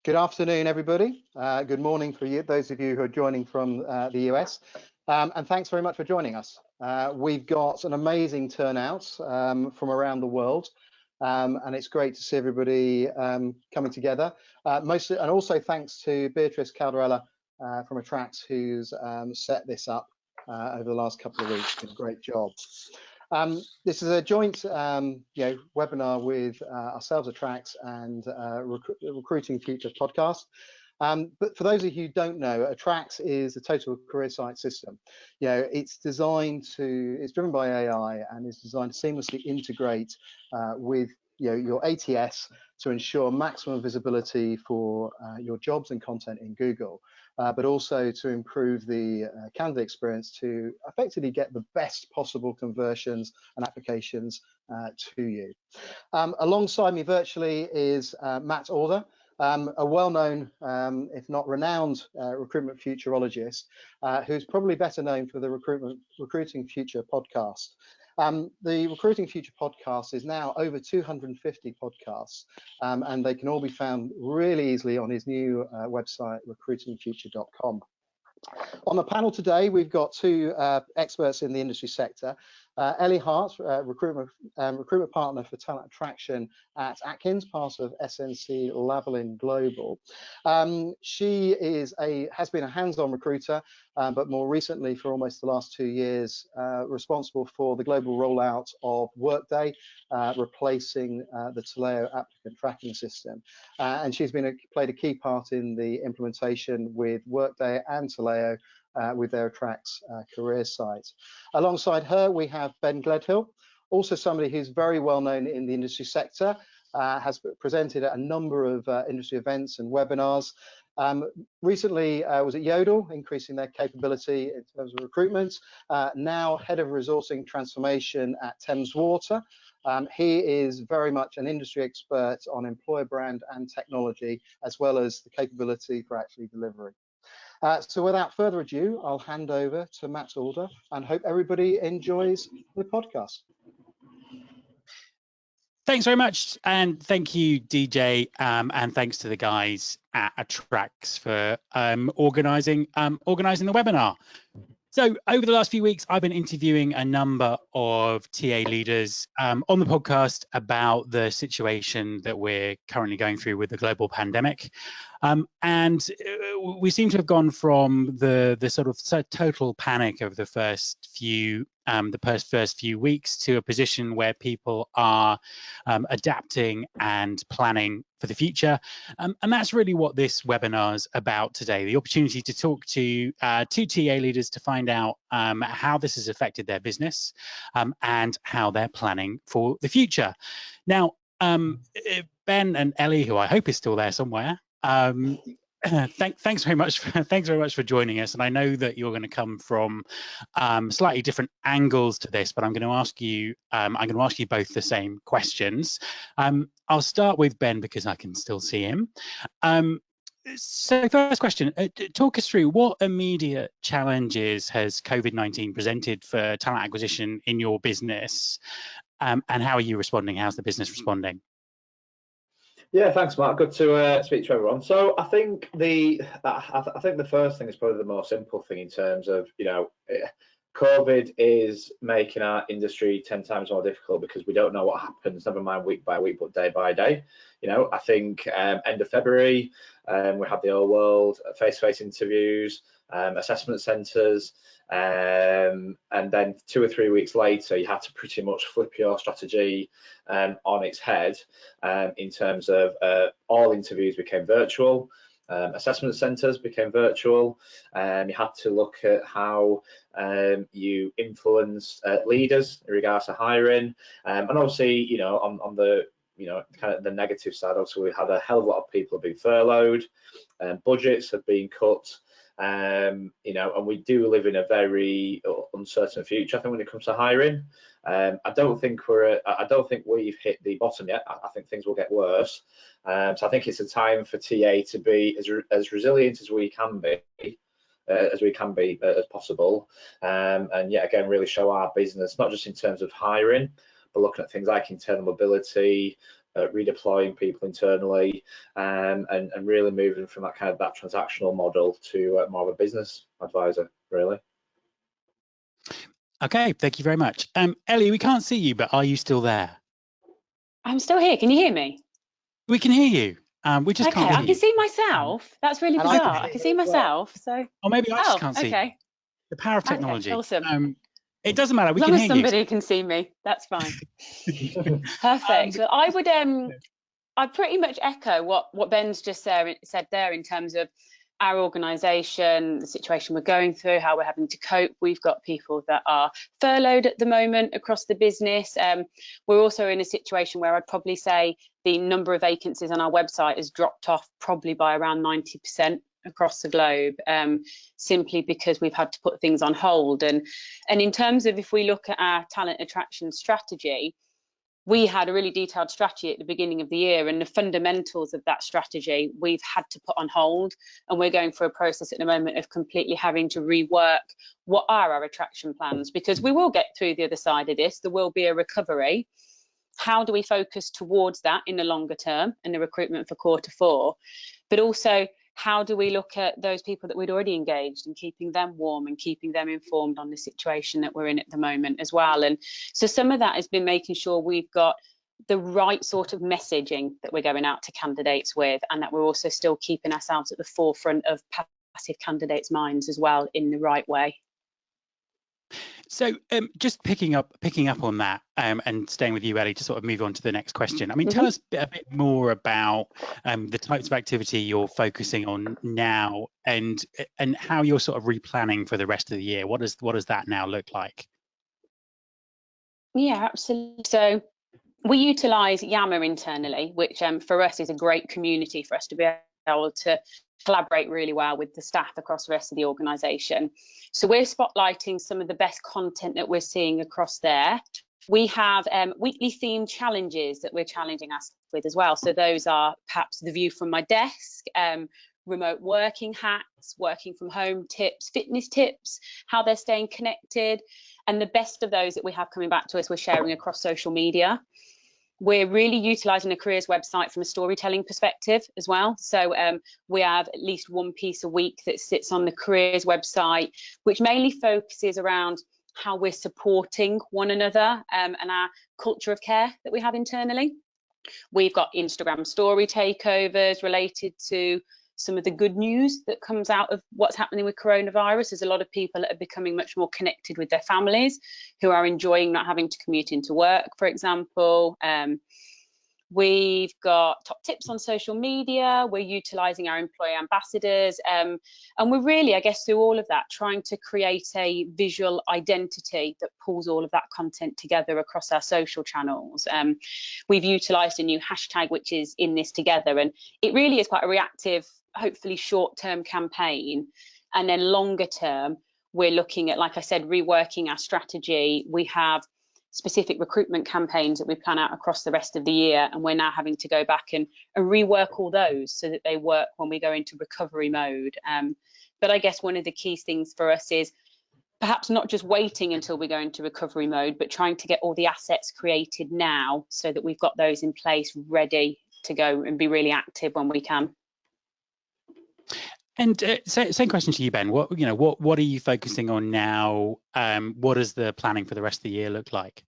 Good afternoon, everybody. Good morning for you, those of you who are joining from the US. And thanks very much for joining us. We've got an amazing turnout from around the world. And it's great to see everybody coming together. Mostly, and also thanks to Beatrice Calderella from Attrax, who's set this up over the last couple of weeks. Did a great job. This is a joint webinar with ourselves, Attrax, and Recruiting Future podcast. But for those of you who don't know, Attrax is a total career site system. It's driven by AI and is designed to seamlessly integrate with your ATS to ensure maximum visibility for your jobs and content in Google, but also to improve the candidate experience to effectively get the best possible conversions and applications to you. Alongside me virtually is Matt Alder, a well-known, if not renowned, recruitment futurologist, who's probably better known for the Recruiting Future podcast. The Recruiting Future podcast is now over 250 podcasts, and they can all be found really easily on his new website, recruitingfuture.com. On the panel today, we've got two experts in the industry sector. Ellie Hart, recruitment partner for talent attraction at Atkins, part of SNC Lavalin Global. She has been a hands-on recruiter, but more recently, for almost the last 2 years, responsible for the global rollout of Workday, replacing the Taleo applicant tracking system. And she's played a key part in the implementation with Workday and Taleo with their Attrax career site. Alongside her, we have Ben Gledhill, also somebody who's very well known in the industry sector, has presented at a number of industry events and webinars. Recently was at Yodel, increasing their capability in terms of recruitment. Now head of resourcing transformation at Thames Water. He is very much an industry expert on employer brand and technology, as well as the capability for actually delivering. So without further ado, I'll hand over to Matt Alder and hope everybody enjoys the podcast. Thanks very much, and thank you, DJ, and thanks to the guys at Attrax for organising the webinar. So over the last few weeks, I've been interviewing a number of TA leaders on the podcast about the situation that we're currently going through with the global pandemic. And we seem to have gone from the sort of total panic of the first few weeks to a position where people are adapting and planning for the future. And that's really what this webinar is about today, the opportunity to talk to two TA leaders to find out how this has affected their business and how they're planning for the future. Now, Ben and Ellie, who I hope is still there somewhere, thanks very much for joining us. And I know that you're going to come from slightly different angles to this, but I'm going to ask you both the same questions. I'll start with Ben because I can still see him. So first question, talk us through what immediate challenges has COVID-19 presented for talent acquisition in your business, and how are you responding? How's the business responding? Yeah, thanks, Mark. Good to speak to everyone. So I think the first thing is probably the more simple thing in terms of, COVID is making our industry 10 times more difficult because we don't know what happens, never mind week by week, but day by day. I think end of February, we had the whole world face-to-face interviews, assessment centres, and then 2 or 3 weeks later, you had to pretty much flip your strategy on its head in terms of all interviews became virtual. Assessment centres became virtual. You had to look at how you influence leaders in regards to hiring, and obviously, on the kind of the negative side, also we had a hell of a lot of people have been furloughed, budgets have been cut, and we do live in a very uncertain future. I think when it comes to hiring, I don't think we've hit the bottom yet. I think things will get worse. So I think it's a time for TA to be as resilient as we can be, as possible, and yet again really show our business, not just in terms of hiring, but looking at things like internal mobility, redeploying people internally, and really moving from that kind of that transactional model to more of a business advisor, really. Okay, thank you very much. Ellie, we can't see you, but are you still there? I'm still here. Can you hear me? We can hear you. We just Okay, can't I see can you. see myself. That's really And I bizarre. can I can hear see you as well. myself. So, Or maybe I just oh, can't see you. okay. The power of technology. Okay, awesome. It doesn't matter. We As can long as hear somebody can see me, that's fine. Perfect. Well, I pretty much echo what Ben's just said there in terms of our organisation, the situation we're going through, how we're having to cope. We've got people that are furloughed at the moment across the business. We're also in a situation where I'd probably say the number of vacancies on our website has dropped off probably by around 90% across the globe, simply because we've had to put things on hold. And in terms of, if we look at our talent attraction strategy, we had a really detailed strategy at the beginning of the year, and the fundamentals of that strategy we've had to put on hold, and we're going through a process at the moment of completely having to rework what are our attraction plans, because we will get through the other side of this. There will be a recovery. How do we focus towards that in the longer term and the recruitment for Q4, but also how do we look at those people that we'd already engaged and keeping them warm and keeping them informed on the situation that we're in at the moment as well. And so some of that has been making sure we've got the right sort of messaging that we're going out to candidates with, and that we're also still keeping ourselves at the forefront of passive candidates' minds as well in the right way. So just picking up on that and staying with you, Ellie, to sort of move on to the next question. I mean, tell us a bit more about the types of activity you're focusing on now, and how you're sort of replanning for the rest of the year. What does that now look like? Yeah, absolutely. So we utilise Yammer internally, which for us is a great community for us to be able to collaborate really well with the staff across the rest of the organisation. So we're spotlighting some of the best content that we're seeing across there. We have weekly themed challenges that we're challenging us with as well. So those are perhaps the view from my desk, remote working hacks, working from home tips, fitness tips, how they're staying connected. And the best of those that we have coming back to us, we're sharing across social media. We're really utilising the careers website from a storytelling perspective as well. So we have at least one piece a week that sits on the careers website, which mainly focuses around how we're supporting one another and our culture of care that we have internally. We've got Instagram story takeovers related to some of the good news that comes out of what's happening with coronavirus. There's a lot of people that are becoming much more connected with their families, who are enjoying not having to commute into work, for example. We've got top tips on social media. We're utilising our employee ambassadors. And we're really, I guess, through all of that, trying to create a visual identity that pulls all of that content together across our social channels. We've utilised a new hashtag, which is In This Together. And it really is quite a reactive, hopefully short-term campaign. And then longer term, we're looking at, like I said, reworking our strategy. We have specific recruitment campaigns that we plan out across the rest of the year, and we're now having to go back and rework all those so that they work when we go into recovery mode. But I guess one of the key things for us is perhaps not just waiting until we go into recovery mode, but trying to get all the assets created now so that we've got those in place ready to go and be really active when we can. And same question to you, Ben. What are you focusing on now? What does the planning for the rest of the year look like?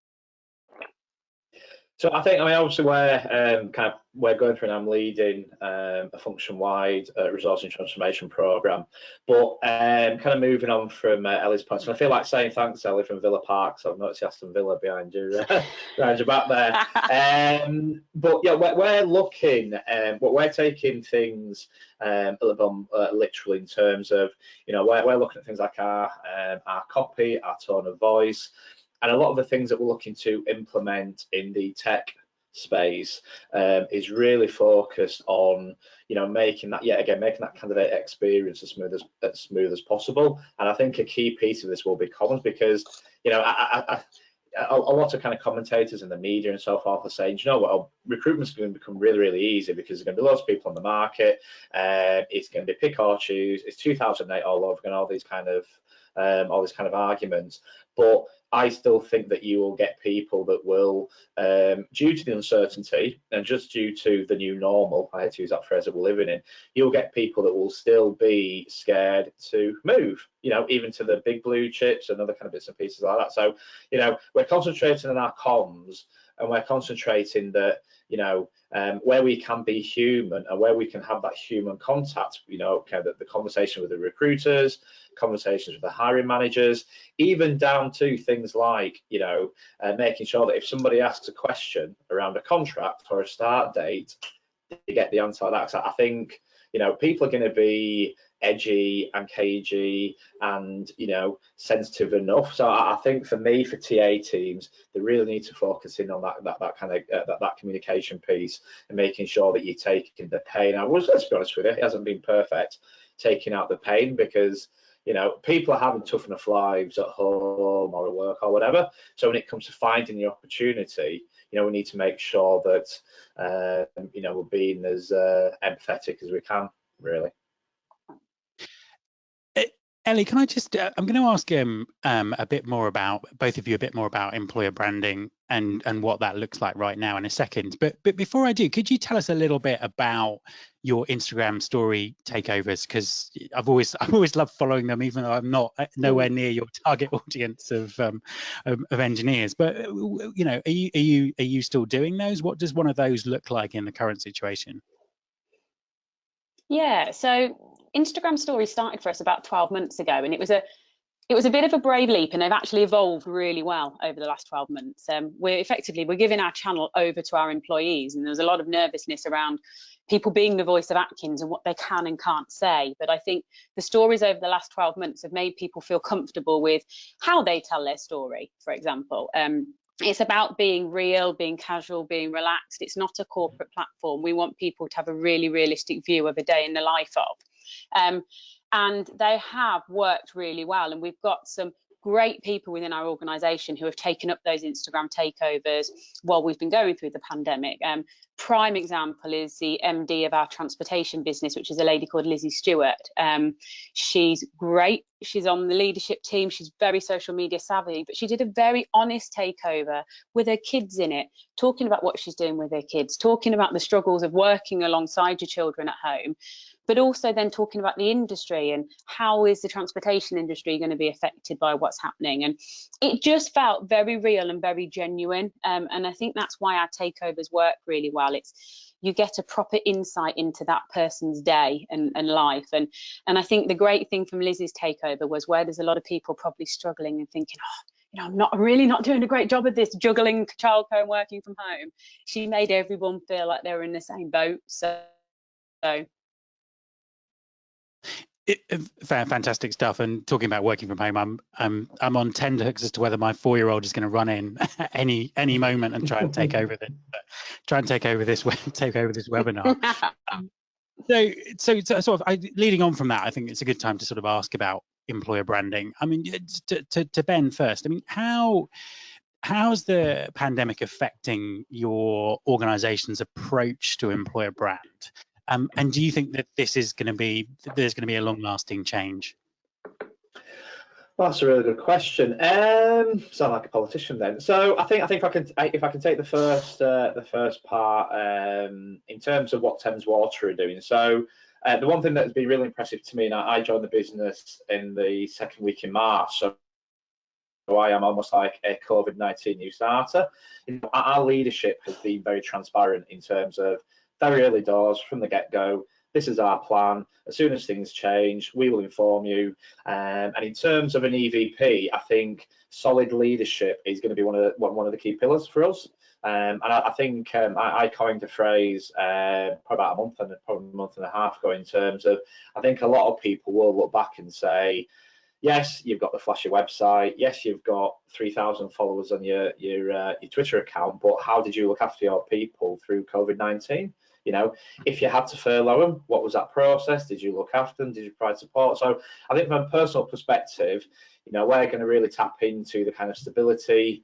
So I think, obviously we're going through, and I'm leading a function-wide resourcing transformation program. But kind of moving on from Ellie's points, and I feel like saying thanks, Ellie, from Villa Park. So I've noticed Aston Villa behind you, behind your back there. But yeah, we're looking, but we're taking things a little bit literally in terms of, we're looking at things like our copy, our tone of voice. And a lot of the things that we're looking to implement in the tech space is really focused on, making that candidate experience as smooth as possible. And I think a key piece of this will be comms, because, a lot of kind of commentators in the media and so forth are saying, recruitment's going to become really, really easy because there's going to be loads of people on the market. It's going to be pick or choose. It's 2008 all over again, all these kind of arguments. but I still think that you will get people that will, due to the uncertainty and just due to the new normal, I hate to use that phrase, that we're living in, you'll get people that will still be scared to move, you know, even to the big blue chips and other kind of bits and pieces like that. So, you know, we're concentrating on our comms, and we're concentrating that, you know, where we can be human and where we can have that human contact, you know, kind of the conversation with the recruiters, conversations with the hiring managers, even down to things like, you know, making sure that if somebody asks a question around a contract or a start date, you get the answer like that. So I think, you know, people are going to be edgy and cagey and, you know, sensitive enough. So I think for me, for TA teams, they really need to focus in on that kind of that communication piece and making sure that you're taking the pain out. Well, let's be honest with you, it hasn't been perfect taking out the pain, because, you know, people are having tough enough lives at home or at work or whatever. So when it comes to finding the opportunity, you know, we need to make sure that, you know, we're being as empathetic as we can, really. Ellie, can I just, I'm going to ask a bit more about, both of you, a bit more about employer branding and what that looks like right now in a second. But before I do, could you tell us a little bit about your Instagram story takeovers? Because I've always loved following them, even though I'm not nowhere near your target audience of engineers. But you know, are you still doing those? What does one of those look like in the current situation? Yeah, so Instagram stories started for us about 12 months ago, and it was a bit of a brave leap, and they've actually evolved really well over the last 12 months. We're giving our channel over to our employees, and there's a lot of nervousness around people being the voice of Atkins and what they can and can't say. But I think the stories over the last 12 months have made people feel comfortable with how they tell their story, for example. It's about being real, being casual, being relaxed. It's not a corporate platform. We want people to have a really realistic view of a day in the life of. And they have worked really well. And we've got some great people within our organisation who have taken up those Instagram takeovers while we've been going through the pandemic. Prime example is the MD of our transportation business, which is a lady called Lizzie Stewart. She's great. She's on the leadership team. She's very social media savvy, but she did a very honest takeover with her kids in it, talking about what she's doing with her kids, talking about the struggles of working alongside your children at home, but also then talking about the industry and how is the transportation industry going to be affected by what's happening. And it just felt very real and very genuine. And I think that's why our takeovers work really well. You get a proper insight into that person's day and life. And I think the great thing from Lizzie's takeover was where there's a lot of people probably struggling and thinking, oh, you know, I'm really not doing a great job of this, juggling childcare and working from home. She made everyone feel like they were in the same boat. So fantastic stuff. And talking about working from home, I'm on tenterhooks as to whether my 4-year-old is going to run in any moment and try and take over this webinar. So sort of leading on from that, I think it's a good time to sort of ask about employer branding. I mean, to Ben first. I mean, how's the pandemic affecting your organization's approach to employer brand? And do you think that there's going to be a long-lasting change? Well, that's a really good question. Sound like a politician then. So I think if I can take the first part in terms of what Thames Water are doing. So the one thing that has been really impressive to me, and I joined the business in the second week in March, so I am almost like a COVID-19 new starter. You know, our leadership has been very transparent in terms of very early doors from the get-go. This is our plan. As soon as things change, we will inform you. And in terms of an EVP, I think solid leadership is going to be one of the key pillars for us. And I think I coined a phrase probably about a month and a half ago in terms of, I think a lot of people will look back and say, yes, you've got the flashy website. Yes, you've got 3,000 followers on your Twitter account, but how did you look after your people through COVID-19? You know, if you had to furlough them, what was that process? Did you look after them? Did you provide support? So I think from a personal perspective, you know, we're going to really tap into the kind of stability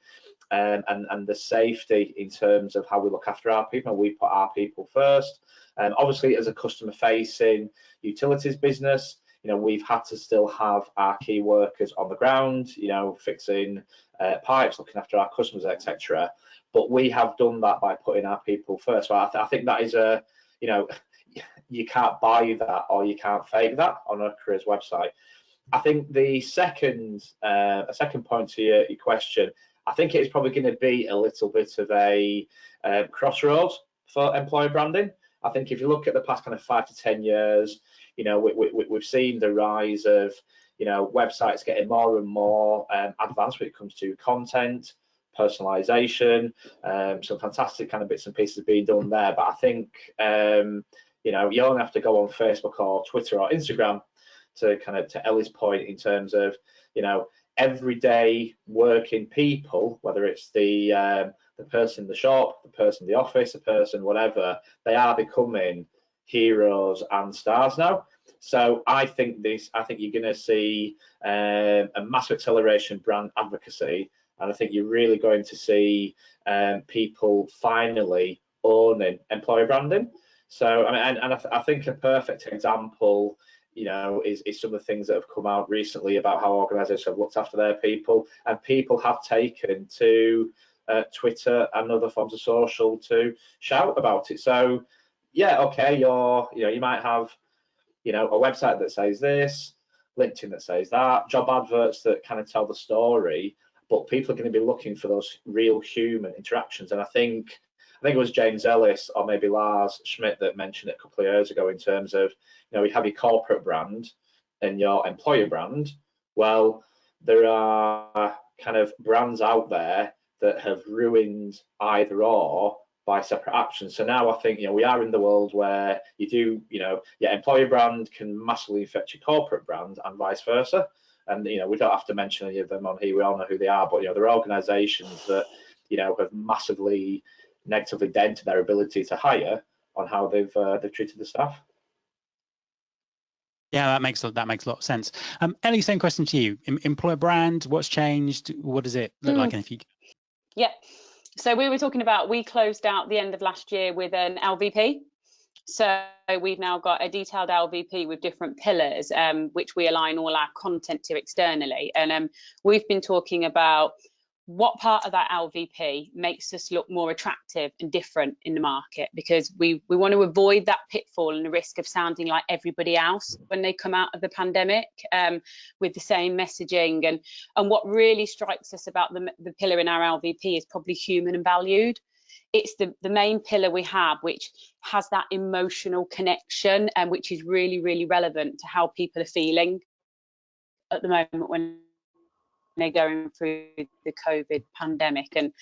and the safety in terms of how we look after our people. We put our people first. Obviously, as a customer-facing utilities business, we've had to still have our key workers on the ground, fixing pipes, looking after our customers, etc. But we have done that by putting our people first. So I think that is you can't buy that or you can't fake that on a careers website. I think the second point to your question, I think it's probably going to be a little bit of a crossroads for employer branding. I think if you look at the past kind of 5 to 10 years, we've seen the rise of websites getting more and more advanced when it comes to content, personalization, some fantastic kind of bits and pieces being done there. But I think you only have to go on Facebook or Twitter or Instagram to Ellie's point in terms of everyday working people, whether it's the person in the shop, the person in the office, the person whatever, they are becoming heroes and stars now. So I think you're going to see a massive acceleration brand advocacy, and I think you're really going to see people finally owning employer branding. So I think a perfect example is some of the things that have come out recently about how organisations have looked after their people, and people have taken to Twitter and other forms of social to shout about it. So yeah, okay, you might have a website that says this, LinkedIn that says that, job adverts that kind of tell the story, but people are going to be looking for those real human interactions. And I think it was James Ellis or maybe Lars Schmidt that mentioned it a couple of years ago in terms of you have your corporate brand and your employer brand. Well, there are kind of brands out there that have ruined either or by separate actions. So now I think we are in the world where you do your employer brand can massively affect your corporate brand and vice versa. And we don't have to mention any of them on here, we all know who they are, but there are organizations that have massively negatively dented their ability to hire on how they've treated the staff. Yeah, that makes a lot of sense. Ellie, same question to you. Employer brand, what's changed? What does it look like in the future? Yeah, so we were talking about, we closed out the end of last year with an LVP. So we've now got a detailed LVP with different pillars, which we align all our content to externally. And we've been talking about what part of that LVP makes us look more attractive and different in the market, because we want to avoid that pitfall and the risk of sounding like everybody else when they come out of the pandemic with the same messaging. And what really strikes us about the pillar in our LVP is probably human and valued. It's the main pillar we have, which has that emotional connection and which is really, really relevant to how people are feeling at the moment when they're going through the COVID pandemic. And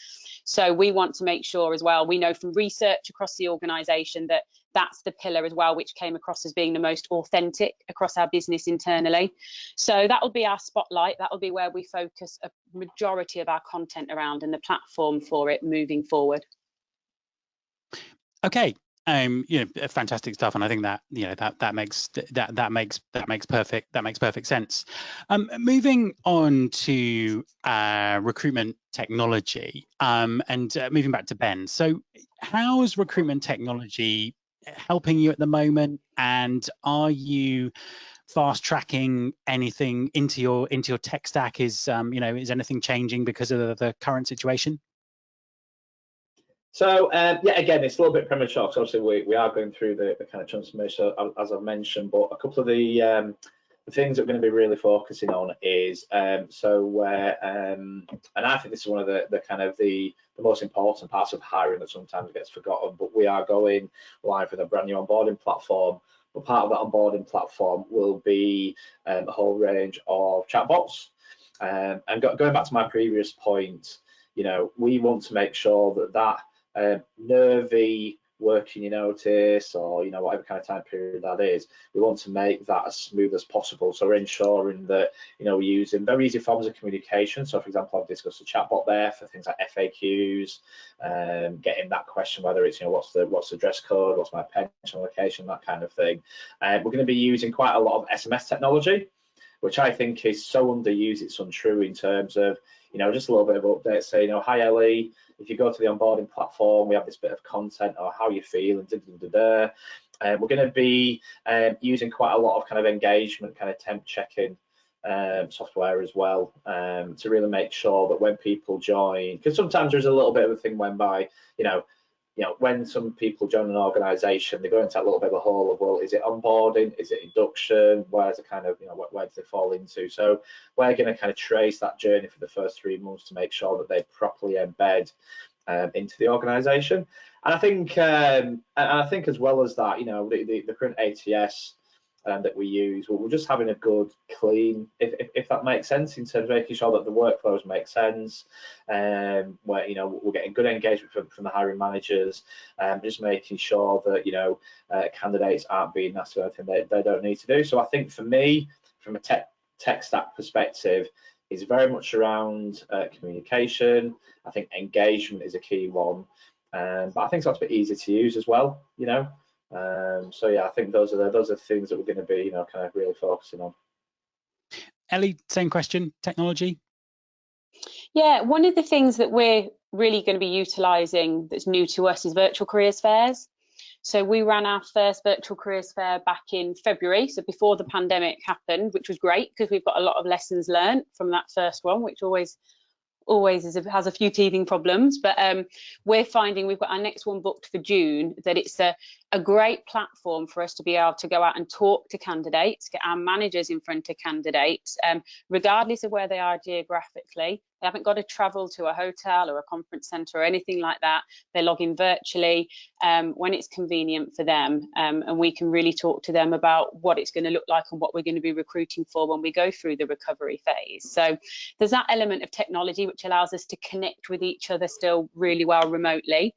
so we want to make sure as well, we know from research across the organisation that that's the pillar as well, which came across as being the most authentic across our business internally. So that will be our spotlight. That will be where we focus a majority of our content around and the platform for it moving forward. Okay. Fantastic stuff, and I think that that makes perfect sense. Moving on to recruitment technology, and moving back to Ben. So, how is recruitment technology helping you at the moment, and are you fast tracking anything into your tech stack? Is anything changing because of the current situation? So yeah, again, it's a little bit premature because obviously we are going through the kind of transformation as I've mentioned, but a couple of the things that we're going to be really focusing on is and I think this is one of the kind of the most important parts of hiring that sometimes gets forgotten, but we are going live with a brand new onboarding platform. But part of that onboarding platform will be a whole range of chatbots. And going back to my previous point, we want to make sure that nervy working your notice or whatever kind of time period that is, we want to make that as smooth as possible. So we're ensuring that we're using very easy forms of communication. So for example, I've discussed a chatbot there for things like FAQs, getting that question whether it's what's the dress code, what's my pension location, that kind of thing. We're going to be using quite a lot of SMS technology, which I think is so underused, it's untrue in terms of just a little bit of update, say hi Ellie, if you go to the onboarding platform, we have this bit of content or how you feel and We're going to be using quite a lot of kind of engagement, kind of temp checking software as well, to really make sure that when people join, because sometimes there's a little bit of a thing whereby, when some people join an organisation, they go into that little bit of a hole of, well, is it onboarding, is it induction, where's the kind of, where do they fall into? So we're going to kind of trace that journey for the first 3 months to make sure that they properly embed into the organisation. And I think as well as that, the current ATS that we use, we're just having a good clean, if that makes sense, in terms of making sure that the workflows make sense, where we're getting good engagement from the hiring managers, just making sure that candidates aren't being asked for anything they don't need to do. So I think for me, from a tech stack perspective, is very much around communication. I think engagement is a key one, but I think it's also a bit easier to use as well. So yeah, I think those are things that we're going to be kind of really focusing on. Ellie, same question. Technology. Yeah, one of the things that we're really going to be utilising that's new to us is virtual careers fairs. So we ran our first virtual careers fair back in February, so before the pandemic happened, which was great because we've got a lot of lessons learned from that first one, which always has a few teething problems. But we're finding we've got our next one booked for June, that it's a great platform for us to be able to go out and talk to candidates, get our managers in front of candidates, regardless of where they are geographically. They haven't got to travel to a hotel or a conference centre or anything like that. They log in virtually when it's convenient for them, and we can really talk to them about what it's going to look like and what we're going to be recruiting for when we go through the recovery phase. So there's that element of technology which allows us to connect with each other still really well remotely.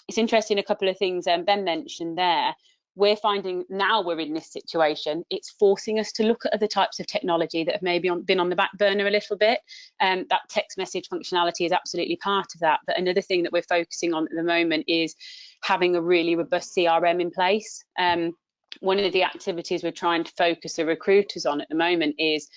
It's interesting, a couple of things Ben mentioned there. We're finding now we're in this situation, it's forcing us to look at other types of technology that have maybe been on the back burner a little bit. That text message functionality is absolutely part of that. But another thing that we're focusing on at the moment is having a really robust CRM in place. One of the activities we're trying to focus the recruiters on at the moment is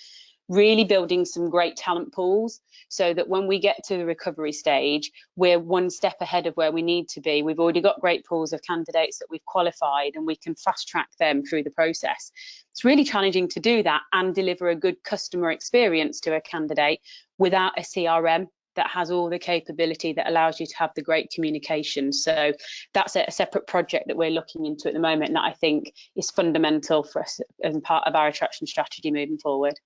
really building some great talent pools, so that when we get to the recovery stage, we're one step ahead of where we need to be. We've already got great pools of candidates that we've qualified, and we can fast track them through the process. It's really challenging to do that and deliver a good customer experience to a candidate without a CRM that has all the capability that allows you to have the great communication. So that's a separate project that we're looking into at the moment, and that I think is fundamental for us as part of our attraction strategy moving forward.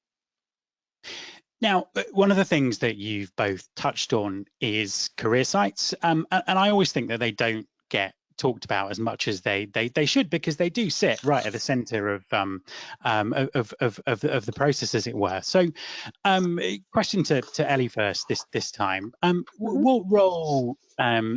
Now, one of the things that you've both touched on is career sites, and I always think that they don't get talked about as much as they should, because they do sit right at the centre of the process, as it were. So, question to Ellie first this time. What role?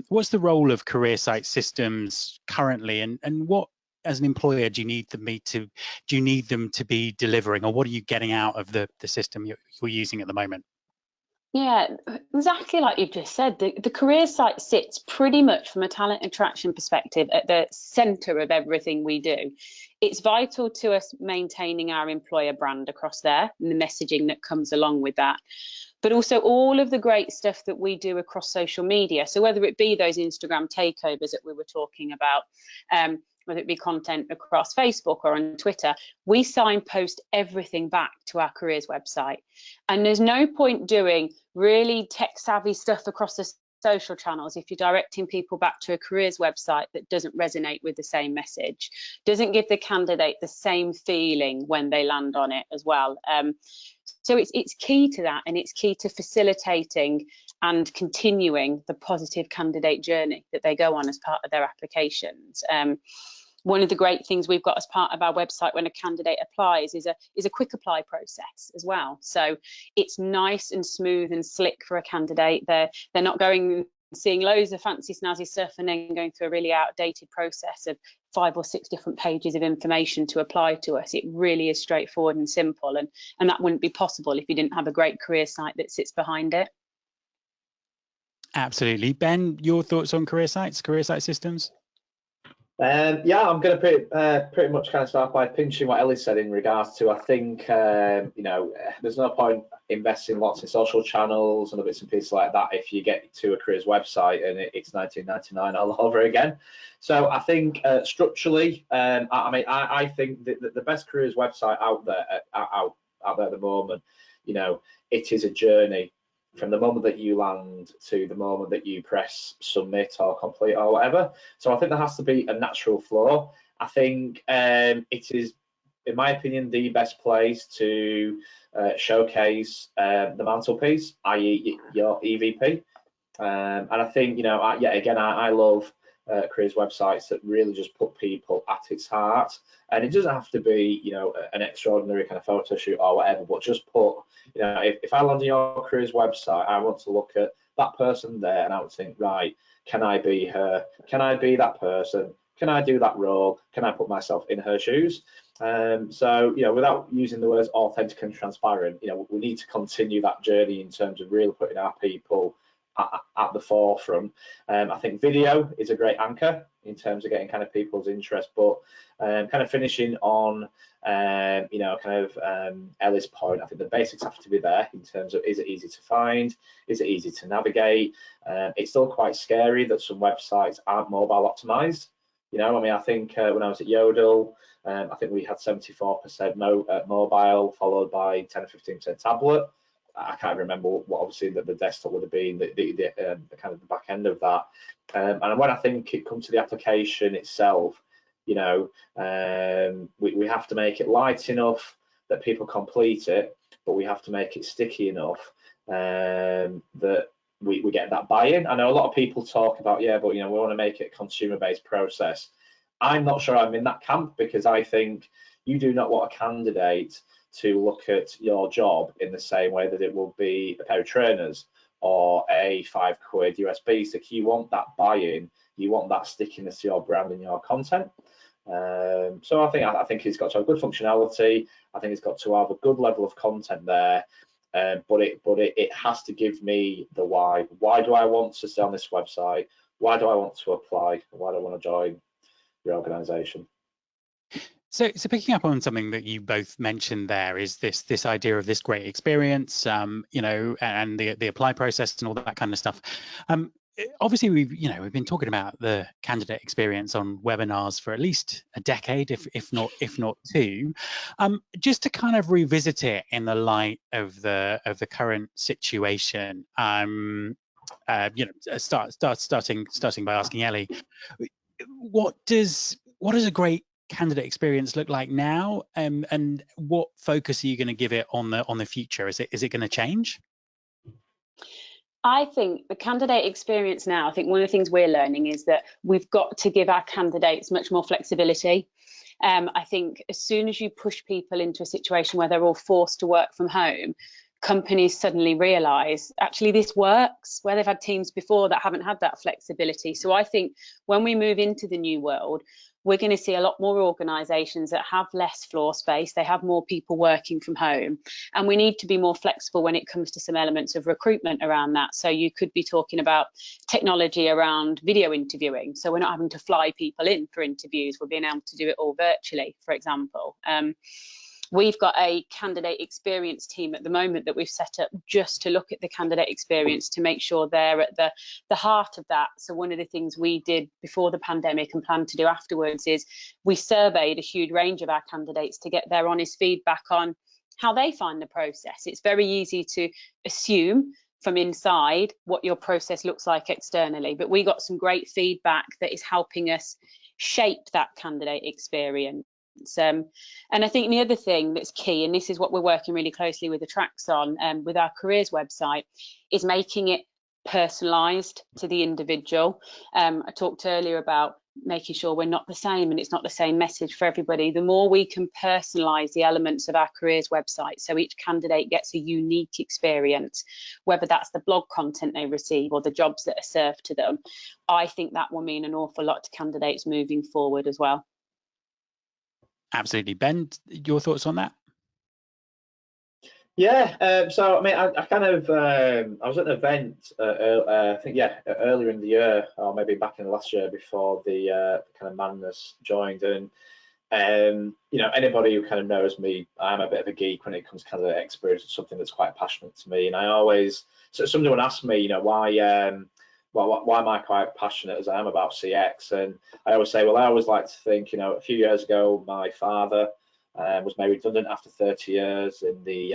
What's the role of career site systems currently, and what, as an employer, do you need them to be delivering, or what are you getting out of the system you're using at the moment? Yeah, exactly like you've just said. The career site sits pretty much from a talent attraction perspective at the centre of everything we do. It's vital to us maintaining our employer brand across there and the messaging that comes along with that, but also all of the great stuff that we do across social media. So whether it be those Instagram takeovers that we were talking about, whether it be content across Facebook or on Twitter, we signpost everything back to our careers website. And there's no point doing really tech savvy stuff across the social channels if you're directing people back to a careers website that doesn't resonate with the same message, doesn't give the candidate the same feeling when they land on it as well. So it's key to that, and it's key to facilitating and continuing the positive candidate journey that they go on as part of their applications. One of the great things we've got as part of our website when a candidate applies is a quick apply process as well. So it's nice and smooth and slick for a candidate. They're not seeing loads of fancy snazzy stuff and then going through a really outdated process of 5 or 6 different pages of information to apply to us. It really is straightforward and simple, and that wouldn't be possible if you didn't have a great career site that sits behind it. Absolutely. Ben, your thoughts on career site systems? Yeah, I'm going to pretty much kind of start by pinching what Ellie said in regards to, I think, you know, there's no point investing lots in social channels and bits and pieces like that if you get to a careers website and it's 1999 all over again. So I think structurally, I think that the best careers website out there at the moment, you know, it is a journey from the moment that you land to the moment that you press submit or complete or whatever. So I think there has to be a natural flow. I think it is, in my opinion, the best place to showcase the mantelpiece, i.e. your EVP. And I think, you know, yeah, again, I love careers websites that really just put people at its heart. And it doesn't have to be, you know, an extraordinary kind of photo shoot or whatever, but just put, you know, if I land on your careers website, I want to look at that person there and I would think, right, can I be her? Can I be that person? Can I do that role? Can I put myself in her shoes? So, you know, without using the words authentic and transparent, you know, we need to continue that journey in terms of really putting our people at the forefront. I think video is a great anchor in terms of getting kind of people's interest, but kind of finishing on, you know, kind of Ellie's point, I think the basics have to be there in terms of, is it easy to find? Is it easy to navigate? It's still quite scary that some websites aren't mobile optimized. You know, I mean, I think when I was at Yodel, I think we had 74% mobile, followed by 10 or 15% tablet. I can't remember what obviously that the desktop would have been, the kind of the back end of that. And when I think it comes to the application itself, you know, we have to make it light enough that people complete it, but we have to make it sticky enough that we get that buy-in. I know a lot of people talk about, yeah, but, you know, we want to make it a consumer-based process. I'm not sure I'm in that camp, because I think you do not want a candidate to look at your job in the same way that it will be a pair of trainers or a £5 USB stick. You want that buy-in, you want that stickiness to your brand and your content. So I think it's got to have good functionality. I think it's got to have a good level of content there, but it has to give me the why. Why do I want to stay on this website? Why do I want to apply? Why do I want to join your organisation? So picking up on something that you both mentioned there is this idea of this great experience, you know, and the apply process and all that kind of stuff. Obviously, we've been talking about the candidate experience on webinars for at least a decade, if not two. Just to kind of revisit it in the light of the current situation. You know, starting by asking Ellie, what does a great candidate experience look like now, and what focus are you going to give it on the future? Is it going to change? I think the candidate experience now, I think one of the things we're learning is that we've got to give our candidates much more flexibility. I think as soon as you push people into a situation where they're all forced to work from home, companies suddenly realise actually this works, where they've had teams before that haven't had that flexibility. So I think when we move into the new world, we're going to see a lot more organisations that have less floor space, they have more people working from home, and we need to be more flexible when it comes to some elements of recruitment around that. So you could be talking about technology around video interviewing, so we're not having to fly people in for interviews, we're being able to do it all virtually, for example. We've got a candidate experience team at the moment that we've set up just to look at the candidate experience to make sure they're at the heart of that. So one of the things we did before the pandemic and plan to do afterwards is we surveyed a huge range of our candidates to get their honest feedback on how they find the process. It's very easy to assume from inside what your process looks like externally, but we got some great feedback that is helping us shape that candidate experience. And I think the other thing that's key, and this is what we're working really closely with Attrax on, with our careers website, is making it personalised to the individual. I talked earlier about making sure we're not the same and it's not the same message for everybody. The more we can personalise the elements of our careers website so each candidate gets a unique experience, whether that's the blog content they receive or the jobs that are served to them, I think that will mean an awful lot to candidates moving forward as well. Absolutely. Ben, your thoughts on that? Yeah, so I mean, I kind of I was at an event, I think, yeah, earlier in the year, or maybe back in the last year before the kind of madness joined, and you know, anybody who kind of knows me, I'm a bit of a geek when it comes to kind of experience. It's something that's quite passionate to me, and I always, so someone asked me, you know, why am I quite passionate as I am about CX? And I always say, well, I always like to think, you know, a few years ago, my father was made redundant after 30 years in the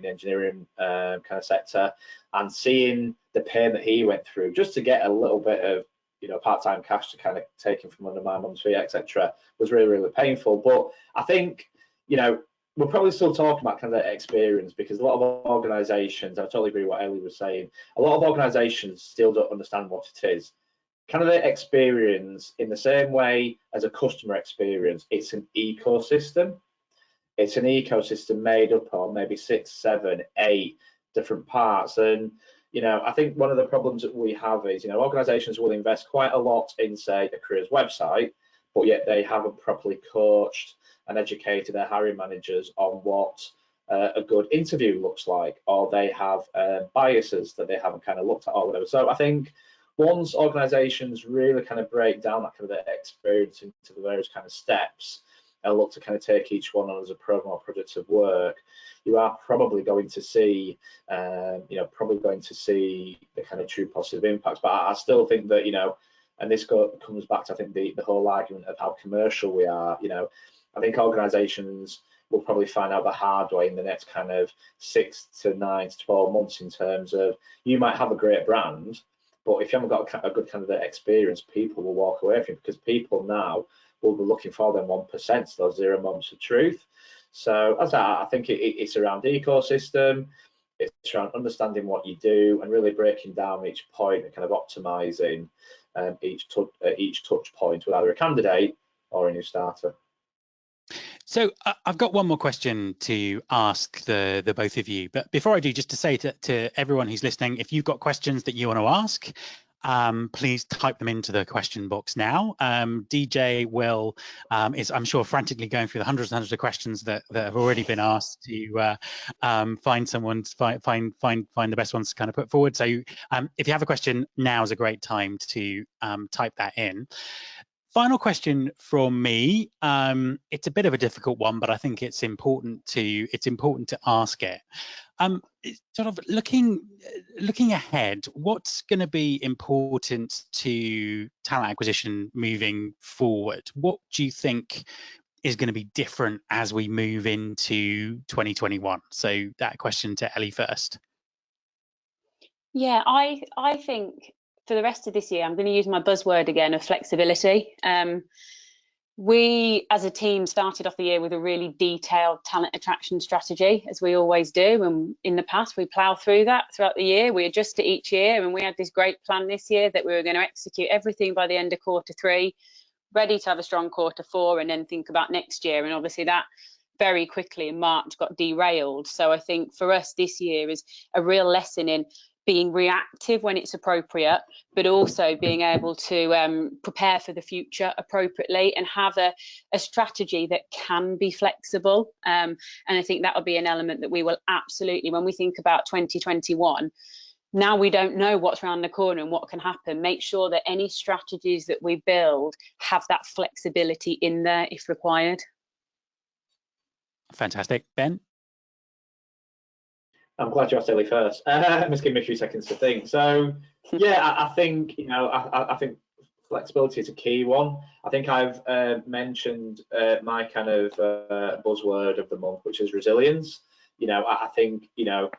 engineering kind of sector, and seeing the pain that he went through just to get a little bit of, you know, part-time cash to kind of take him from under my mum's feet, etc., was really, really painful. But I think, you know, we're probably still talking about kind of that experience, because a lot of organisations, I totally agree with what Ellie was saying, a lot of organisations still don't understand what it is. Candidate experience, in the same way as a customer experience, it's an ecosystem. It's an ecosystem made up of maybe 6, 7, 8 different parts. And, you know, I think one of the problems that we have is, you know, organizations will invest quite a lot in, say, a careers website, but yet they haven't properly coached and educated their hiring managers on what a good interview looks like, or they have biases that they haven't kind of looked at, or whatever. So I think once organizations really kind of break down that kind of experience into the various kind of steps, and look to kind of take each one on as a program or project of work, you are probably going to see, you know, the kind of true positive impacts. But I still think that, you know, and this comes back to, I think, the whole argument of how commercial we are. You know, I think organisations will probably find out the hard way in the next kind of 6 to 9 to 12 months, in terms of, you might have a great brand, but if you haven't got a good candidate experience, people will walk away from you, because people now will be looking for them 1%, those 0 moments of truth. So as I think it's around ecosystem, it's around understanding what you do and really breaking down each point and kind of optimizing each touch point with either a candidate or a new starter. So I've got one more question to ask the both of you, but before I do, just to say to everyone who's listening, if you've got questions that you want to ask, please type them into the question box now. DJ will is, I'm sure, frantically going through the hundreds and hundreds of questions that have already been asked to find the best ones to kind of put forward. So if you have a question, now is a great time to type that in. Final question from me. It's a bit of a difficult one, but I think it's important to ask it. Sort of looking ahead, what's going to be important to talent acquisition moving forward? What do you think is going to be different as we move into 2021? So that question to Ellie first. Yeah, I think for the rest of this year, I'm going to use my buzzword again of flexibility. We as a team started off the year with a really detailed talent attraction strategy, as we always do. And in the past, we plough through that throughout the year. We adjust it each year. And we had this great plan this year that we were going to execute everything by the end of Q3, ready to have a strong Q4, and then think about next year. And obviously that very quickly in March got derailed. So I think for us this year is a real lesson in being reactive when it's appropriate, but also being able to prepare for the future appropriately and have a strategy that can be flexible. And I think that will be an element that we will absolutely, when we think about 2021, now we don't know what's around the corner and what can happen, make sure that any strategies that we build have that flexibility in there if required. Fantastic. Ben? I'm glad you asked Ellie first. Just give me a few seconds to think. So, yeah, I think, you know, I think flexibility is a key one. I think I've mentioned my kind of buzzword of the month, which is resilience. You know, I think, you know,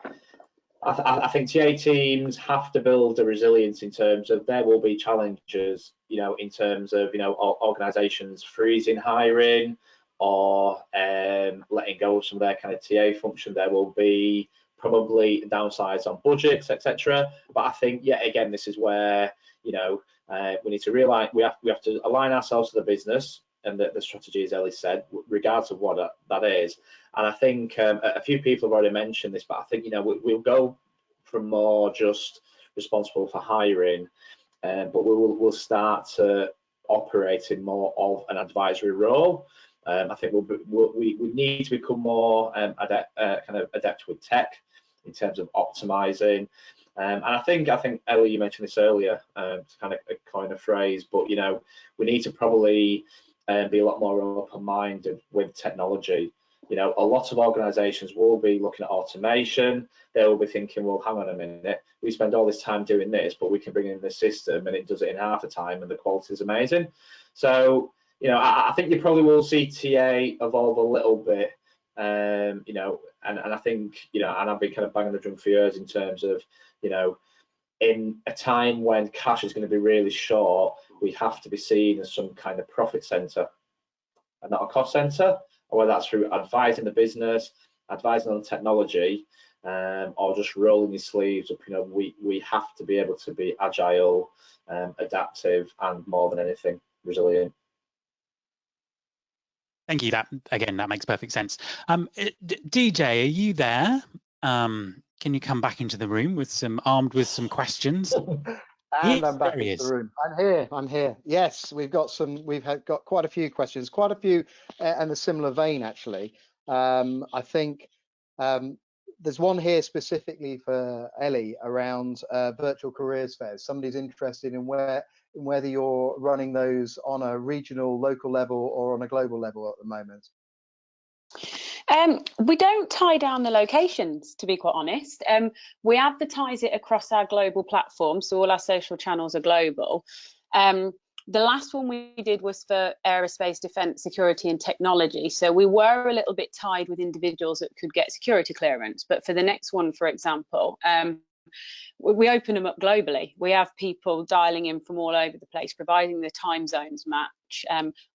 I think TA teams have to build a resilience in terms of there will be challenges, you know, in terms of, you know, organisations freezing hiring or letting go of some of their kind of TA function. There will be probably downsides on budgets, etc. But I think, yeah, again, this is where, you know, we need to realize we have to align ourselves to the business and the strategy, as Ellie said, regardless of what that is. And I think a few people have already mentioned this, but I think, you know, we'll go from more just responsible for hiring, but we'll start to operate in more of an advisory role. I think we need to become more kind of adept with tech in terms of optimizing. And I think Ellie, you mentioned this earlier, to kind of coin a phrase, but you know, we need to probably be a lot more open-minded with technology. You know, a lot of organizations will be looking at automation. They will be thinking, well, hang on a minute, we spend all this time doing this, but we can bring in this system and it does it in half the time and the quality is amazing. So, you know, I think you probably will see TA evolve a little bit, you know, and I think, you know, and I've been kind of banging the drum for years in terms of, you know, in a time when cash is going to be really short, we have to be seen as some kind of profit center and not a cost center, or whether that's through advising the business, advising on technology, or just rolling your sleeves up. You know, we have to be able to be agile, adaptive, and more than anything, resilient. Thank you. That makes perfect sense. DJ, are you there? Can you come back into the room armed with some questions? And I'm back into is. the room. I'm here. Yes, we've got quite a few questions, quite a few in a similar vein, actually. I think there's one here specifically for Ellie around virtual careers fairs. Somebody's interested in whether you're running those on a regional, local level or on a global level at the moment. We don't tie down the locations, to be quite honest. We advertise it across our global platform, so all our social channels are global. The last one we did was for aerospace, defence, security and technology. So we were a little bit tied with individuals that could get security clearance. But for the next one, for example, we open them up globally. We have people dialing in from all over the place, providing the time zones match.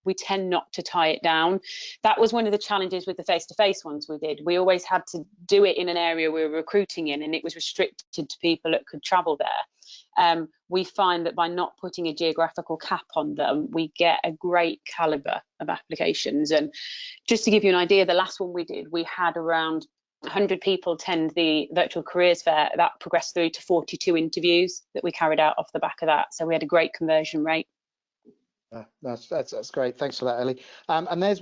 We tend not to tie it down. That was one of the challenges with the face-to-face ones we did. We always had to do it in an area we were recruiting in, and it was restricted to people that could travel there. We find that by not putting a geographical cap on them, we get a great caliber of applications. And just to give you an idea, the last one we did, we had around 100 people attend the virtual careers fair. That progressed through to 42 interviews that we carried out off the back of that. So we had a great conversion rate. That's great. Thanks for that, Ellie. And there's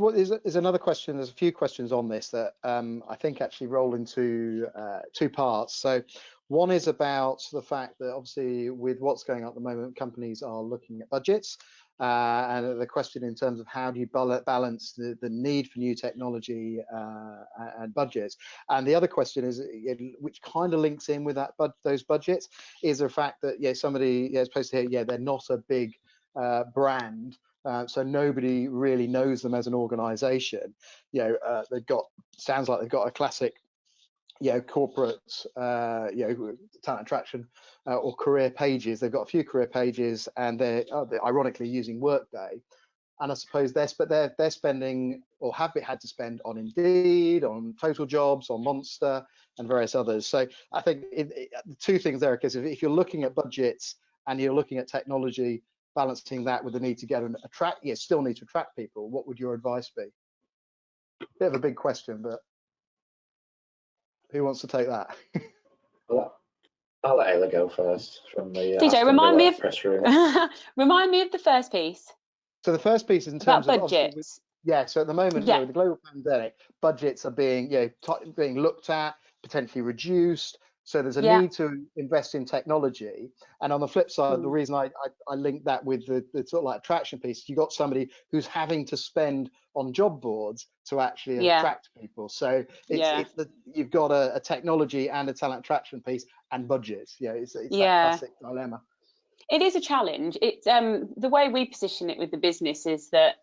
another question. There's a few questions on this that I think actually roll into two parts. So one is about the fact that obviously with what's going on at the moment, companies are looking at budgets. And the question in terms of how do you balance the need for new technology and budgets. And the other question is, which kind of links in with that, those budgets, is the fact that somebody is posted here, they're not a big brand, so nobody really knows them as an organization. Sounds like they've got a classic corporate talent attraction or career pages. They've got a few career pages, and they're ironically using Workday. And I suppose they're spending, or have had to spend, on Indeed, on Total Jobs, on Monster, and various others. So I think the two things there, because if you're looking at budgets and you're looking at technology, balancing that with the need to get and attract, still need to attract people, what would your advice be? Bit of a big question, but who wants to take that? I'll let Ayla go first from the DJ, remind me of press room. remind me of the first piece. So the first piece is in terms about of budgets. So at the moment, with the global pandemic, budgets are being being looked at, potentially reduced. So there's a need to invest in technology. And on the flip side, the reason I link that with the sort of like attraction piece, you got somebody who's having to spend on job boards to actually attract people. So you've got a technology and a talent attraction piece and budgets. It's that classic dilemma. It is a challenge. It's the way we position it with the business is that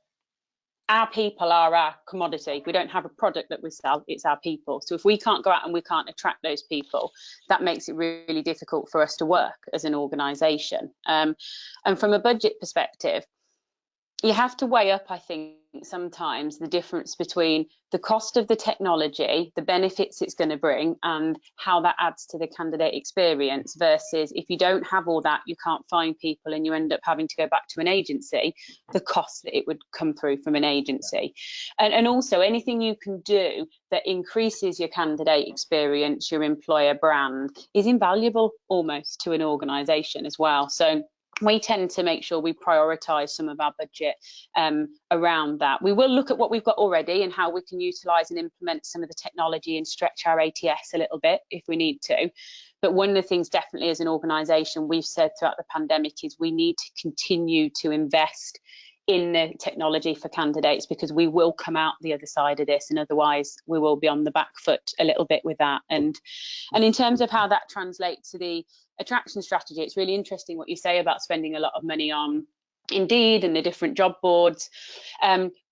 our people are our commodity. We don't have a product that we sell, it's our people. So if we can't go out and we can't attract those people, that makes it really difficult for us to work as an organisation. And from a budget perspective, you have to weigh up, I think, sometimes the difference between the cost of the technology, the benefits it's going to bring, and how that adds to the candidate experience versus if you don't have all that, you can't find people and you end up having to go back to an agency, the cost that it would come through from an agency. And also anything you can do that increases your candidate experience, your employer brand, is invaluable almost to an organisation as well. So we tend to make sure we prioritise some of our budget around that. We will look at what we've got already and how we can utilise and implement some of the technology and stretch our ATS a little bit if we need to. But one of the things definitely as an organisation we've said throughout the pandemic is we need to continue to invest in the technology for candidates, because we will come out the other side of this, and otherwise we will be on the back foot a little bit with that. And in terms of how that translates to the attraction strategy, it's really interesting what you say about spending a lot of money on Indeed and the different job boards.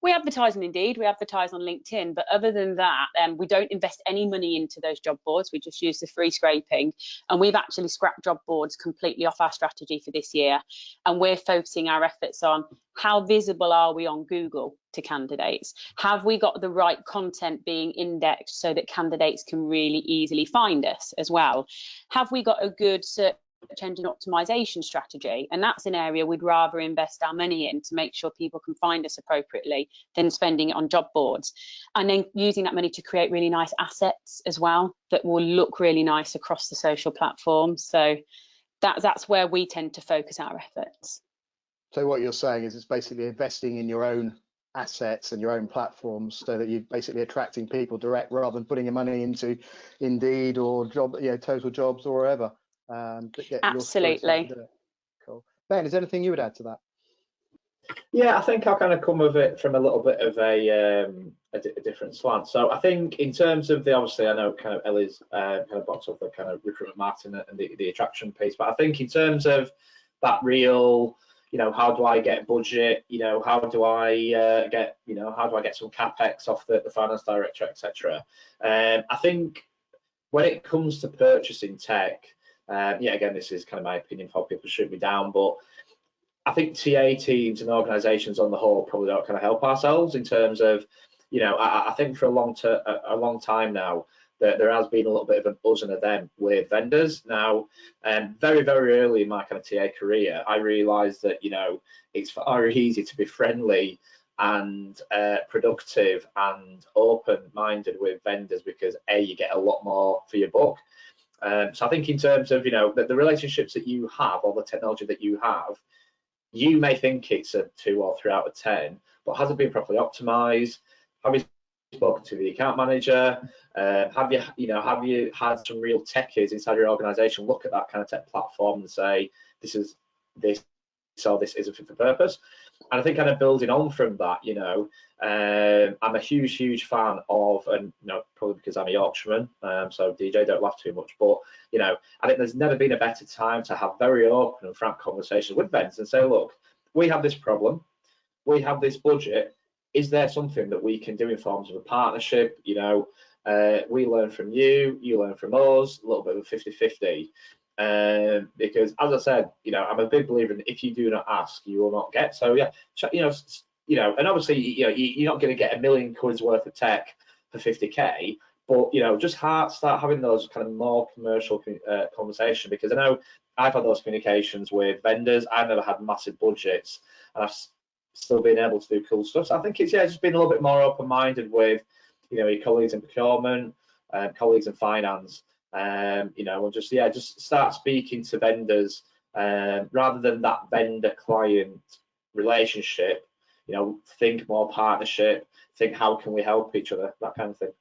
We advertise on Indeed, we advertise on LinkedIn, but other than that, we don't invest any money into those job boards. We just use the free scraping, and we've actually scrapped job boards completely off our strategy for this year. And we're focusing our efforts on how visible are we on Google to candidates? Have we got the right content being indexed so that candidates can really easily find us as well? Have we got a good search engine optimization strategy? And that's an area we'd rather invest our money in to make sure people can find us appropriately than spending it on job boards. And then using that money to create really nice assets as well that will look really nice across the social platforms. So that's where we tend to focus our efforts. So what you're saying is it's basically investing in your own assets and your own platforms, so that you're basically attracting people direct rather than putting your money into Indeed or Total Jobs or wherever. Absolutely. Cool. Ben, is there anything you would add to that? Yeah, I think I'll kind of come with it from a little bit of a different slant. So I think in terms of obviously I know kind of Ellie's kind of boxed up the kind of recruitment marketing and the attraction piece, but I think in terms of that real, how do I get budget, how do I get some capex off the finance director, etc. I think when it comes to purchasing tech, again, this is kind of my opinion, how people shoot me down, but I think TA teams and organisations on the whole probably don't kind of help ourselves in terms of, I think for a long time now that there has been a little bit of an us and a them with vendors. Now, very, very early in my kind of TA career, I realised that, it's very easy to be friendly and productive and open-minded with vendors, because you get a lot more for your buck. So I think in terms of the relationships that you have or the technology that you have, you may think it's a 2 or 3 out of 10, but has it been properly optimized? Have you spoken to the account manager? Have you had some real techies inside your organization look at that kind of tech platform and say this isn't fit for purpose? And I think kind of building on from that, I'm a huge fan of, and probably because I'm a Yorkshireman, so DJ, don't laugh too much, but I think there's never been a better time to have very open and frank conversations with vendors and say, look, we have this problem, we have this budget, is there something that we can do in forms of a partnership? We learn from you, you learn from us, a little bit of a 50-50. Because as I said, I'm a big believer in if you do not ask, you will not get. So yeah, and obviously, you're not going to get £1 million worth of tech for 50k, but just start having those kind of more commercial conversation, because I know I've had those communications with vendors. I've never had massive budgets, and I've still been able to do cool stuff. So I think it's just been a little bit more open-minded with your colleagues in procurement, colleagues in finance. And just start speaking to vendors rather than that vendor-client relationship. Think more partnership. Think how can we help each other, that kind of thing.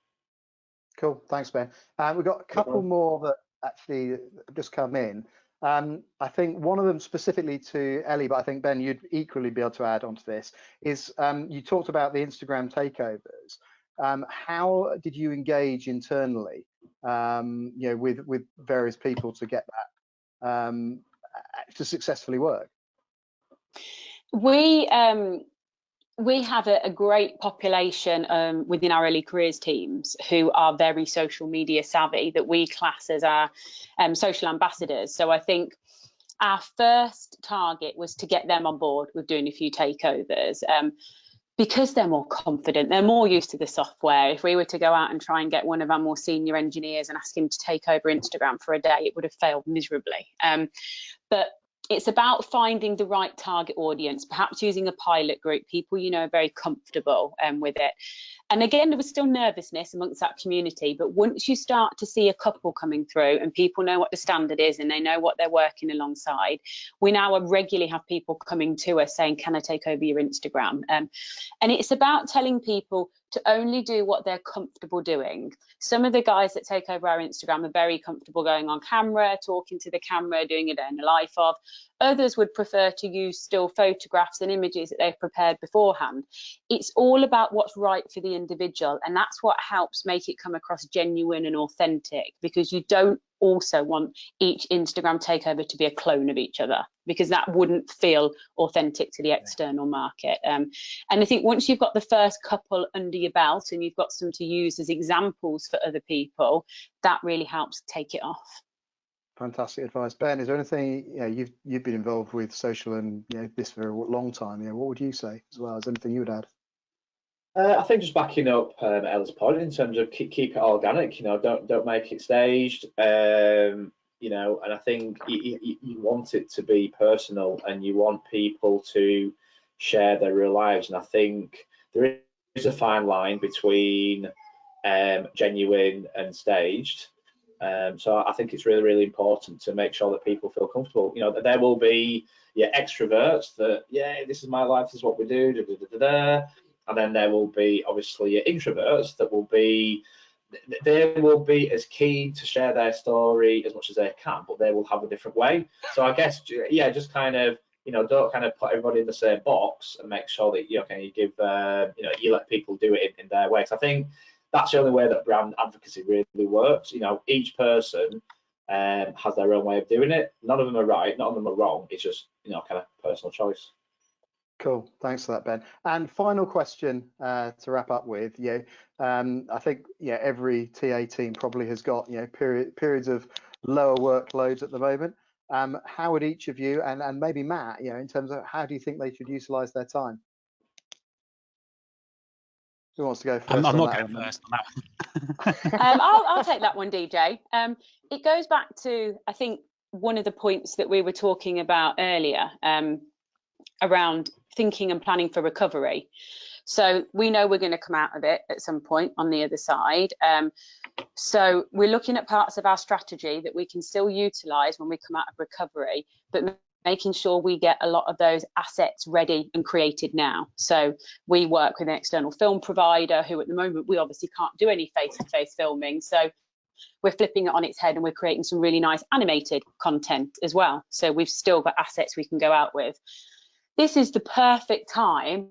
Cool, thanks, Ben. We've got a couple more that actually just come in. I think one of them specifically to Ellie, but I think Ben, you'd equally be able to add onto this. Is you talked about the Instagram takeovers. How did you engage internally, with various people to get that to successfully work? We have a great population within our early careers teams who are very social media savvy, that we class as our social ambassadors. So I think our first target was to get them on board with doing a few takeovers. Because they're more confident, they're more used to the software. If we were to go out and try and get one of our more senior engineers and ask him to take over Instagram for a day, it would have failed miserably. But It's about finding the right target audience, perhaps using a pilot group, people you know are very comfortable with it. And again, there was still nervousness amongst that community, but once you start to see a couple coming through and people know what the standard is and they know what they're working alongside, we now regularly have people coming to us saying, can I take over your Instagram? And it's about telling people to only do what they're comfortable doing. Some of the guys that take over our Instagram are very comfortable going on camera, talking to the camera, doing it in the life of. Others would prefer to use still photographs and images that they've prepared beforehand. It's all about what's right for the individual, and that's what helps make it come across genuine and authentic, because you don't also want each Instagram takeover to be a clone of each other, because that wouldn't feel authentic to the external market. And I think once you've got the first couple under your belt and you've got some to use as examples for other people, that really helps take it off. Fantastic advice. Ben, is there anything, you've been involved with social and this for a long time, what would you say as well? Is there anything you would add? I think just backing up Ella's point in terms of keep it organic, don't make it staged, and I think you want it to be personal and you want people to share their real lives. And I think there is a fine line between genuine and staged. So I think it's really, really important to make sure that people feel comfortable. That there will be extroverts that, this is my life, this is what we do, and then there will be obviously introverts that will be, they will be as keen to share their story as much as they can, but they will have a different way. So I guess, just kind of, don't kind of put everybody in the same box, and make sure that you give, you let people do it in their way. So I think that's the only way that brand advocacy really works. Each person has their own way of doing it. None of them are right, none of them are wrong. It's just, kind of personal choice. Cool, thanks for that, Ben. And final question to wrap up with, I think every TA team probably has got periods of lower workloads at the moment. How would each of you, and maybe Matt, in terms of how do you think they should utilize their time? Who wants to go first? I'm on not that going one, first on that one. I'll take that one, DJ. It goes back to, I think, one of the points that we were talking about earlier, around thinking and planning for recovery. So we know we're going to come out of it at some point on the other side. So we're looking at parts of our strategy that we can still utilize when we come out of recovery, but making sure we get a lot of those assets ready and created now. So we work with an external film provider who at the moment we obviously can't do any face-to-face filming. So we're flipping it on its head and we're creating some really nice animated content as well. So we've still got assets we can go out with. This is the perfect time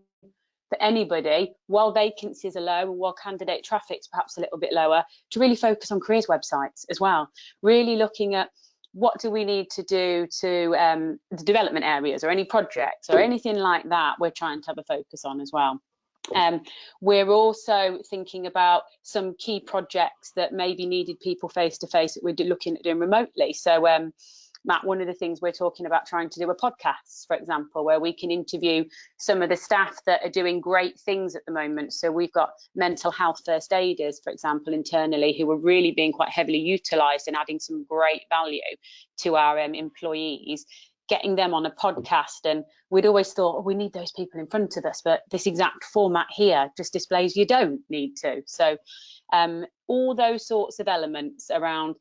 for anybody, while vacancies are low and while candidate traffic's perhaps a little bit lower, to really focus on careers websites as well. Really looking at what do we need to do to the development areas or any projects or anything like that we're trying to have a focus on as well. We're also thinking about some key projects that maybe needed people face to face that we're looking at doing remotely. So Matt, one of the things we're talking about trying to do are podcasts, for example, where we can interview some of the staff that are doing great things at the moment. So we've got mental health first aiders, for example, internally, who are really being quite heavily utilised and adding some great value to our employees, getting them on a podcast. And we'd always thought, we need those people in front of us, but this exact format here just displays you don't need to. So all those sorts of elements around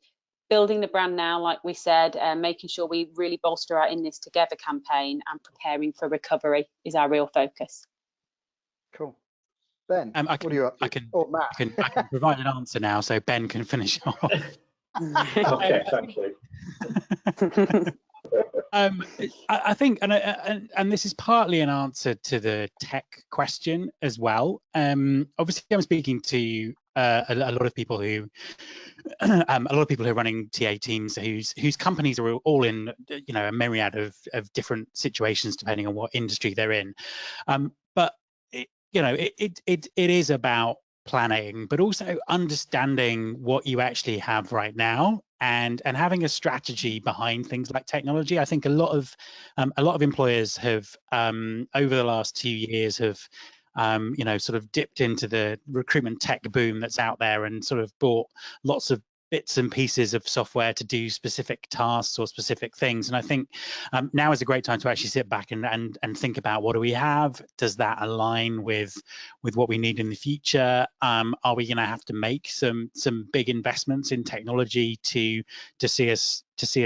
building the brand now, like we said, making sure we really bolster our In This Together campaign and preparing for recovery is our real focus. Cool. Ben, what are you up to? I can provide an answer now so Ben can finish off. Okay, thank you. I think, and this is partly an answer to the tech question as well. Obviously, I'm speaking to a lot of people who are running TA teams whose companies are all in a myriad of different situations depending on what industry they're in. But it is about planning, but also understanding what you actually have right now and having a strategy behind things like technology. I think a lot of employers have over the last 2 years have sort of dipped into the recruitment tech boom that's out there and sort of bought lots of bits and pieces of software to do specific tasks or specific things. And I think now is a great time to actually sit back and think about, what do we have? Does that align with what we need in the future? Are we going to have to make some big investments in technology to see us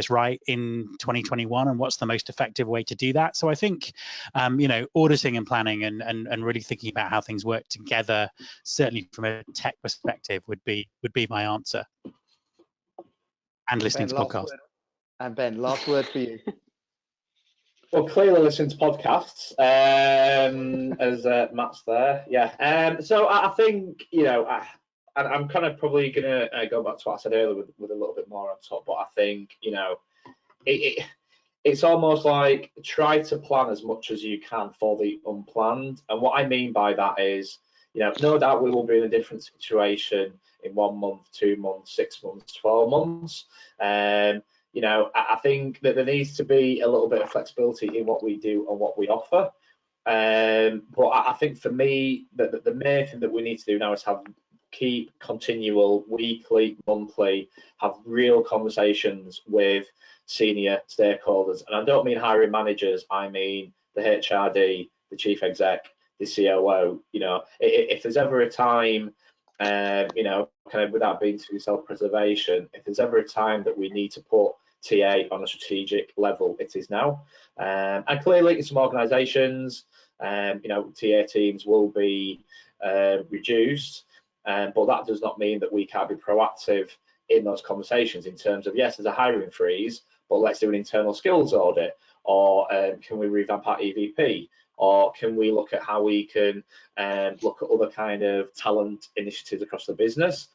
right in 2021, and what's the most effective way to do that? So I think auditing and planning and really thinking about how things work together, certainly from a tech perspective, would be my answer. And listening Ben, to podcasts. And Ben, last word for you. Well, clearly listening to podcasts, as Matt's there. Yeah. So I think, I'm kind of probably going to go back to what I said earlier with a little bit more on top, but I think, it's almost like try to plan as much as you can for the unplanned. And what I mean by that is, no doubt we will be in a different situation in 1 month, 2 months, 6 months, 12 months. I think that there needs to be a little bit of flexibility in what we do and what we offer. But I think for me, the main thing that we need to do now is keep continual, weekly, monthly, have real conversations with senior stakeholders. And I don't mean hiring managers, I mean the HRD, the chief exec, the COO. If there's ever a time, kind of without being too self-preservation, if there's ever a time that we need to put TA on a strategic level, it is now. And clearly in some organisations, TA teams will be reduced, but that does not mean that we can't be proactive in those conversations in terms of, yes, there's a hiring freeze, but let's do an internal skills audit, or can we revamp our EVP, or can we look at how we can look at other kind of talent initiatives across the business.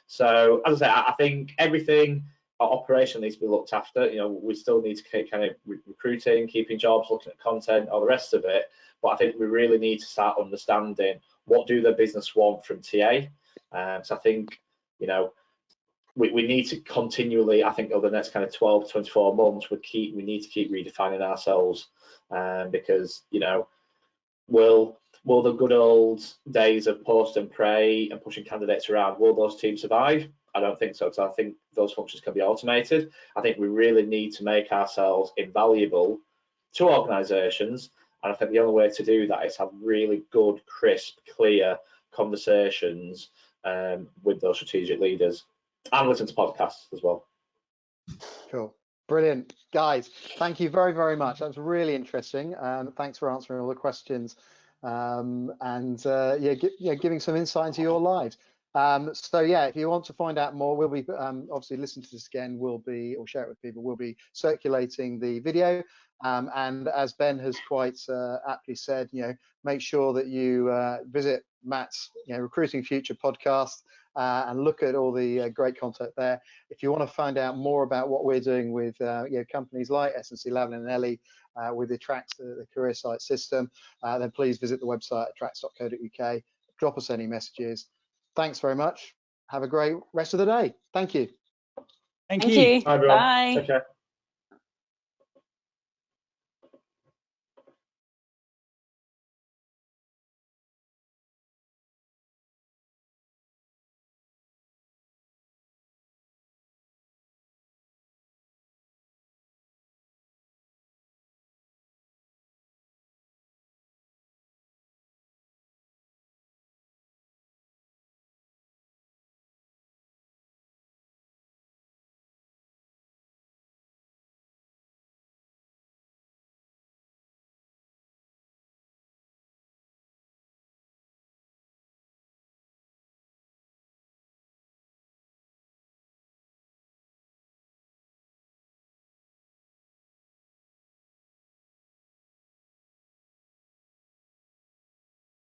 So as I say, I think everything operational needs to be looked after. We still need to keep kind of recruiting, keeping jobs, looking at content, all the rest of it. But I think we really need to start understanding, what do the business want from TA. So I think, we need to continually, I think over the next kind of 12 to 24 months, we need to keep redefining ourselves, because, will the good old days of post and pray and pushing candidates around, will those teams survive? I don't think so, because I think those functions can be automated. I think we really need to make ourselves invaluable to organisations, and I think the only way to do that is have really good, crisp, clear conversations with those strategic leaders, and listen to podcasts as well. Cool. Brilliant. Guys, thank you very, very much. That was really interesting. Thanks for answering all the questions, giving some insight into your lives. So yeah, if you want to find out more, we'll be obviously listen to this again, or share it with people. We'll be circulating the video, and as Ben has quite aptly said, make sure that you visit Matt's Recruiting Future podcast and look at all the great content there. If you want to find out more about what we're doing with companies like S&C Lavalin and Ellie with the Attrax, the career site system, then please visit the website attrax.co.uk. Drop us any messages. Thanks very much. Have a great rest of the day. Thank you. Thank you. Bye, everyone. Bye. Take care.